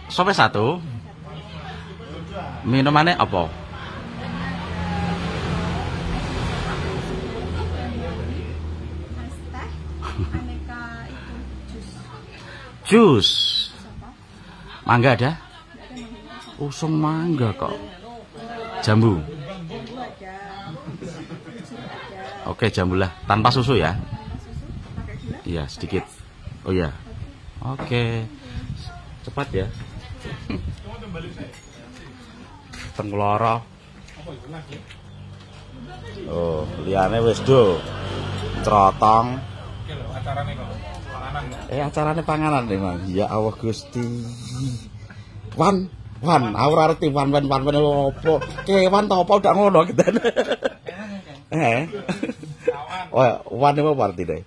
Sope satu. Minumannya apa? Jus. Mangga ada? Usung mangga kok. Jambu. Oke, jambu lah. Tanpa susu ya? Iya, sedikit. Oh iya. Oke. Cepat ya. Tengloro. Oh, liyane wis do. Trotong. Acarane panganan memang. Ya Allah Gusti. Wan, aku ora ngerti wan opo. Kewan ta opo udah ngono gitu. Oh, wan apa artine?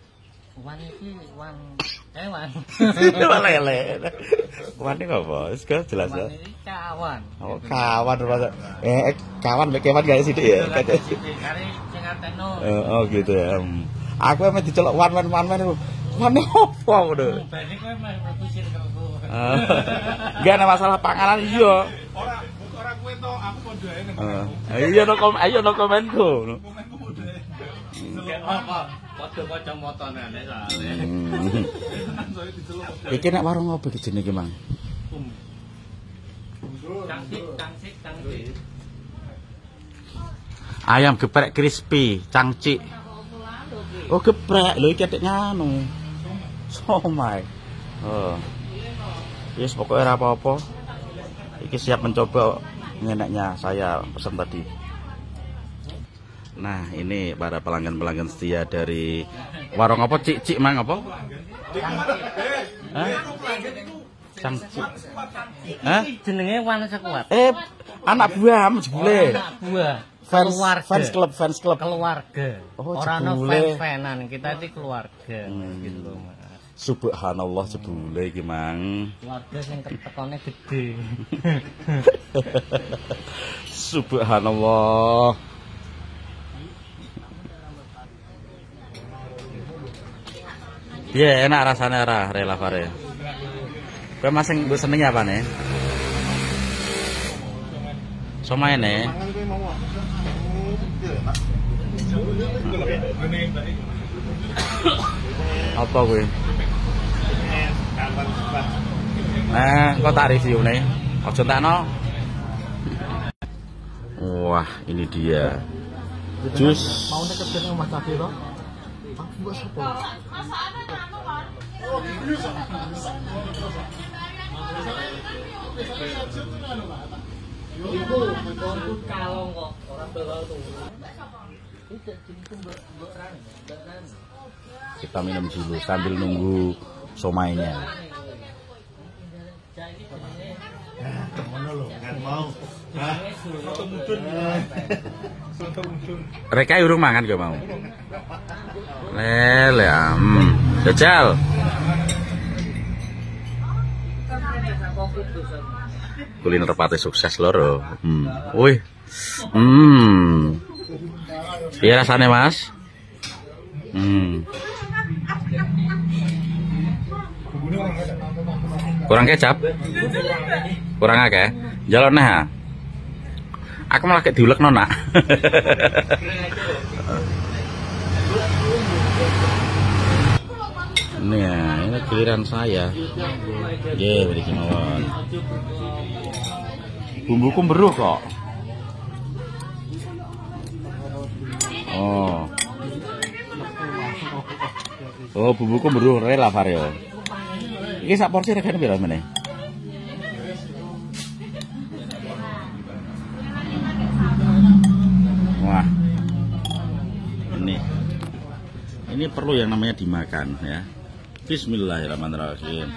Wan iki wan kewan. Lele. Wan iki apa? Wis jelas ya. Kawan. Oh, kawan. Kawan mek kewan gak sithik ya. Kare sing arteno. Oh, gitu ya. Aku emang diceluk wan. Wan opo ngono? Berarti kowe meh berpikir karo. Enggak ada masalah panganan iya. Ora kowe to, aku padha ae. Iya no komenku. Apa? Padha-padha motone soalé. Iki nek warung opo iki jenenge, Mang? Cangcik. Ayam geprek crispy, cangcik. Oh, geprek lho iki atik nganu. Somai. Oh. Yes, pokoknya ora apa-apa. Iki siap mencoba ngeneknya saya pesan tadi. Nah, ini para pelanggan-pelanggan setia dari warung apa? Cik Mang apa? Hah? Cangcik. Hah? Jenenge Wan Sekuat. Anak buah jebule. Anak buah. Fans club. Keluarga. Oh, Ora ono jebule. fan-fanan, kita iki keluarga gitu, Mas. Subhanallah jebule iki, Mang. Keluarga sing tekone gede. Subhanallah. Iya, enak rasanya rela Fare. Kowe masing mbok seneng apa nih? Somai nih. Apa gue? Kok tak review nih? Ojo takno. Wah, ini dia. Jus. Mau nek kene omah cabe to? Aku mbok sapa? Iku konku kalong kok, ora bakal turu. Kita minum dulu sambil nunggu somainya. Reka urung mangan gak mau. Lele, jajal. Kuliner pate sukses loro. Wih. Iya rasanya, Mas. Kurang kecap? Kurang akeh. Jalon nah. Aku malah kayak diulek nona. Nah, ini giliran saya. Beri kemauan. Bumbuku beruh kok. Oh, bumbuku beruh rela Vario. Iki sak porsi regane piro meneh? Wah. Ini perlu yang namanya dimakan ya. Bismillahirrahmanirrahim.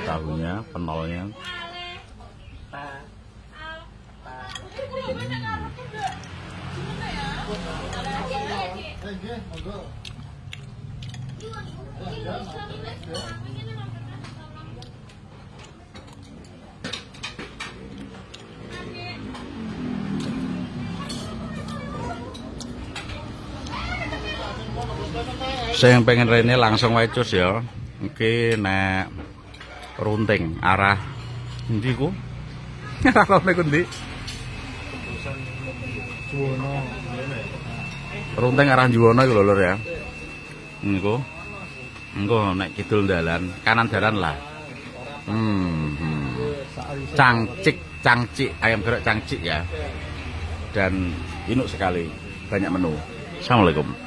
Tahunya, penolnya. Saya yang pengen rene langsung wae cus ya. Iki nek Runting arah endi ku? Arah nek endi? Juwono. Runting arah Juwono iku lho Lur ya. Niku. Engko nek kidul dalan, kanan dalan lah. Cangcik ayam gerak cangcik ya. Dan inuk sekali, banyak menu. Assalamualaikum.